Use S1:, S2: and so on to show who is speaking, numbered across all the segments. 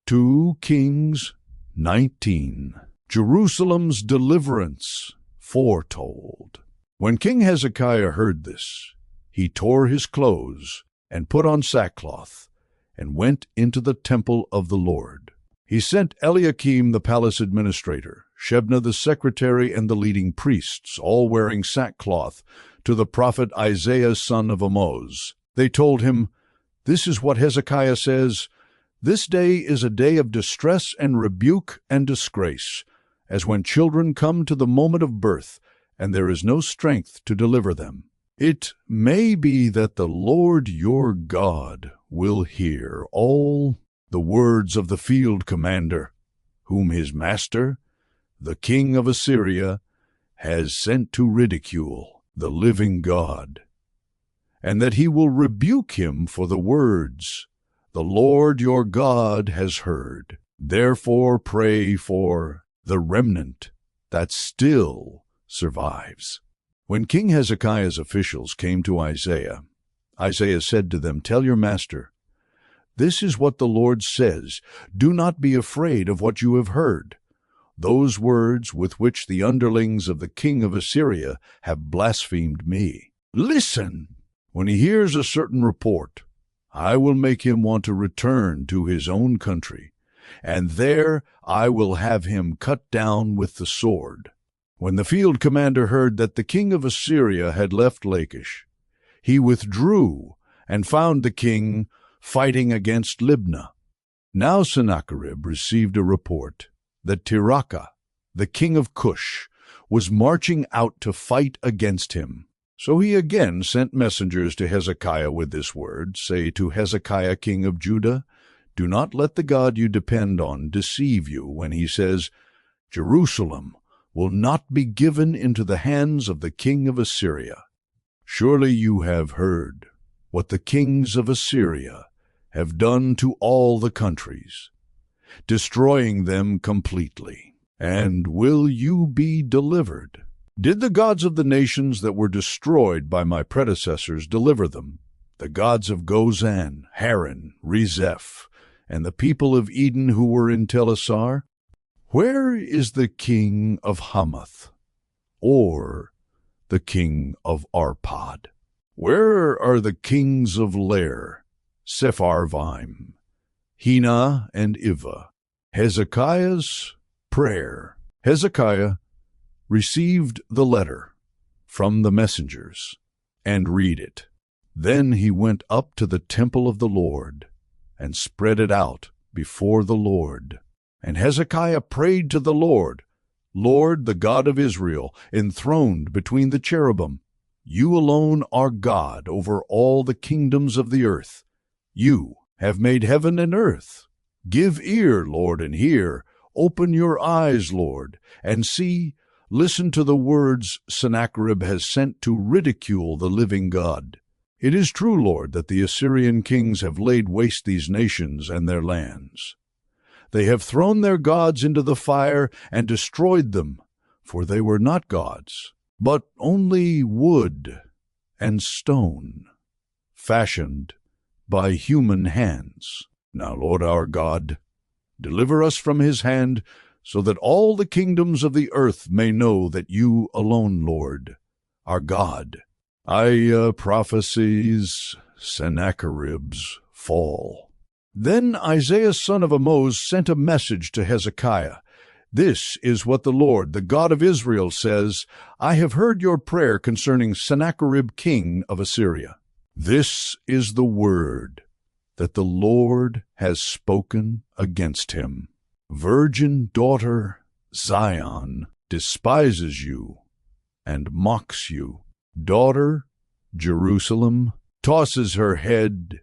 S1: 2 Kings 19. Jerusalem's deliverance foretold. When King Hezekiah heard this, he tore his clothes and put on sackcloth and went into the temple of the Lord. He sent Eliakim the palace administrator, Shebna the secretary, and the leading priests, all wearing sackcloth, to the prophet Isaiah son of Amoz. They told him, "This is what Hezekiah says, This day is a day of distress and rebuke and disgrace, as when children come to the moment of birth, and there is no strength to deliver them. It may be that the Lord your God will hear all the words of the field commander, whom his master, the king of Assyria, has sent to ridicule the living God, and that he will rebuke him for the words the Lord your God has heard. Therefore pray for the remnant that still survives." When King Hezekiah's officials came to Isaiah, Isaiah said to them, "Tell your master, this is what the Lord says. Do not be afraid of what you have heard. Those words with which the underlings of the king of Assyria have blasphemed me. Listen! When he hears a certain report, I will make him want to return to his own country, and there I will have him cut down with the sword." When the field commander heard that the king of Assyria had left Lachish, he withdrew and found the king fighting against Libnah. Now Sennacherib received a report that Tirhakah, the king of Cush, was marching out to fight against him. So he again sent messengers to Hezekiah with this word, "Say to Hezekiah king of Judah, do not let the God you depend on deceive you when he says, 'Jerusalem will not be given into the hands of the king of Assyria.' Surely you have heard what the kings of Assyria have done to all the countries, destroying them completely. And will you be delivered? Did the gods of the nations that were destroyed by my predecessors deliver them? The gods of Gozan, Haran, Rezeph, and the people of Eden who were in Telassar? Where is the king of Hamath, or the king of Arpad? Where are the kings of Lair, Sepharvaim, Hena, and Ivah?" Hezekiah's prayer. Hezekiah received the letter from the messengers and read it. Then he went up to the temple of the Lord and spread it out before the Lord. And Hezekiah prayed to the Lord, "Lord, the God of Israel, enthroned between the cherubim, you alone are God over all the kingdoms of the earth. You have made heaven and earth. Give ear, Lord, and hear. Open your eyes, Lord, and see. Listen to the words Sennacherib has sent to ridicule the living God. It is true, Lord, that the Assyrian kings have laid waste these nations and their lands. They have thrown their gods into the fire and destroyed them, for they were not gods, but only wood and stone, fashioned by human hands. Now, Lord our God, deliver us from his hand, so that all the kingdoms of the earth may know that you alone, Lord, are God." Prophecies Sennacherib's fall. Then Isaiah son of Amoz sent a message to Hezekiah. "This is what the Lord, the God of Israel, says, I have heard your prayer concerning Sennacherib king of Assyria. This is the word that the Lord has spoken against him. Virgin daughter Zion despises you and mocks you. Daughter Jerusalem tosses her head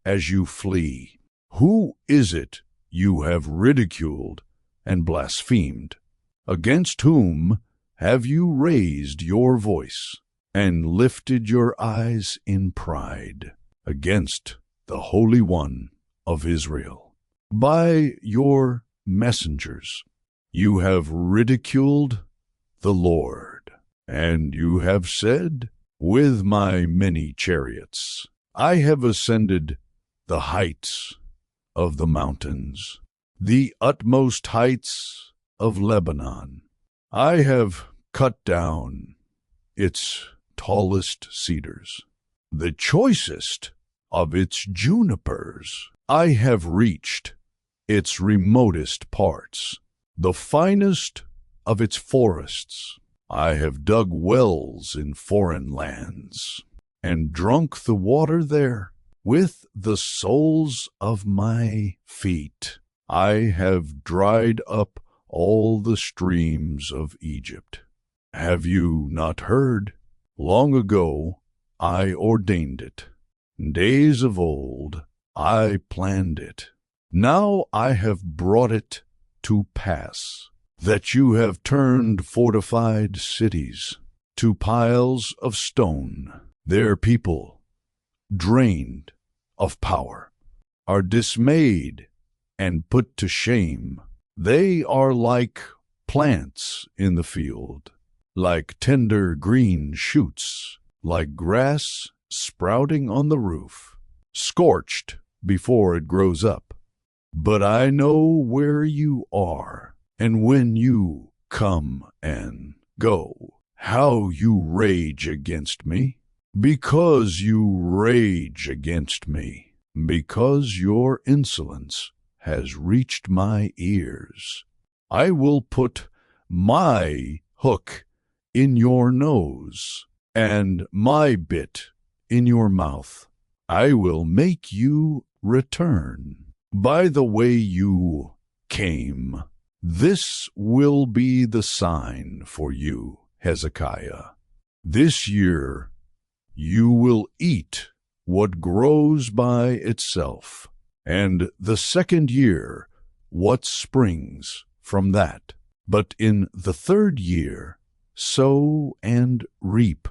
S1: as you flee. Who is it you have ridiculed and blasphemed? Against whom have you raised your voice and lifted your eyes in pride? Against the Holy One of Israel. By your messengers you have ridiculed the Lord, and you have said, with my many chariots I have ascended the heights of the mountains. the utmost heights of Lebanon. I have cut down its tallest cedars, the choicest of its junipers. I have reached its remotest parts, the finest of its forests. I have dug wells in foreign lands, and drunk the water there with the soles of my feet. I have dried up all the streams of Egypt. Have you not heard? Long ago I ordained it. Days of old I planned it. Now I have brought it to pass, that you have turned fortified cities to piles of stone. Their people, drained of power, are dismayed and put to shame. They are like plants in the field, like tender green shoots, like grass sprouting on the roof, scorched before it grows up. But I know where you are, and when you come and go, how you rage against me. Because you rage against me, because your insolence has reached my ears, I will put my hook in your nose and my bit in your mouth. I will make you return by the way you came. This will be the sign for you, Hezekiah. This year you will eat what grows by itself, and the second year what springs from that. But in the third year sow and reap,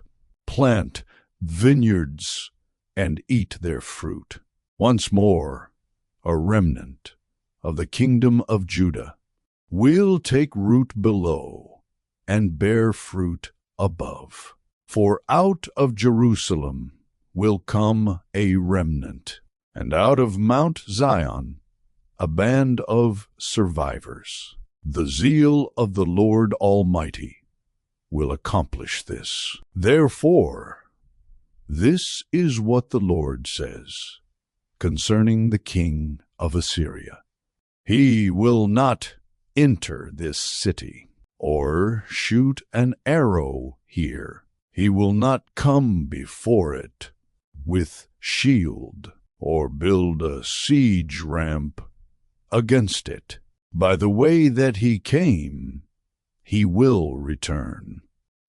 S1: plant vineyards and eat their fruit. Once more a remnant of the kingdom of Judah will take root below and bear fruit above. For out of Jerusalem will come a remnant, and out of Mount Zion a band of survivors. The zeal of the Lord Almighty will accomplish this. Therefore, this is what the Lord says concerning the king of Assyria. He will not enter this city, or shoot an arrow here. He will not come before it with shield, or build a siege ramp against it. By the way that he came, he will return.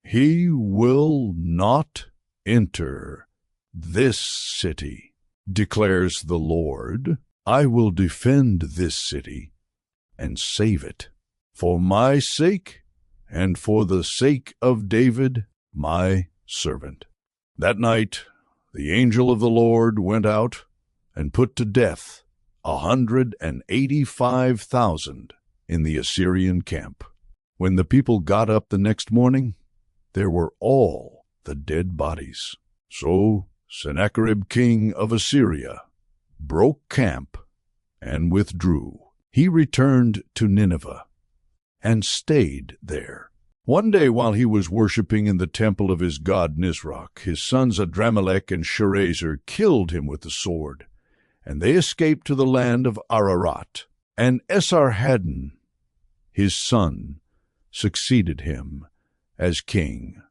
S1: He will not enter this city, declares the Lord. I will defend this city and save it, for my sake and for the sake of David, my servant. That night the angel of the Lord went out and put to death 185,000 in the Assyrian camp. When the people got up the next morning, there were all the dead bodies. So Sennacherib king of Assyria broke camp and withdrew. He returned to Nineveh and stayed there. One day while he was worshipping in the temple of his god Nisroch, his sons Adramelech and Sharezer killed him with the sword, and they escaped to the land of Ararat. And Esarhaddon, his son, succeeded him as king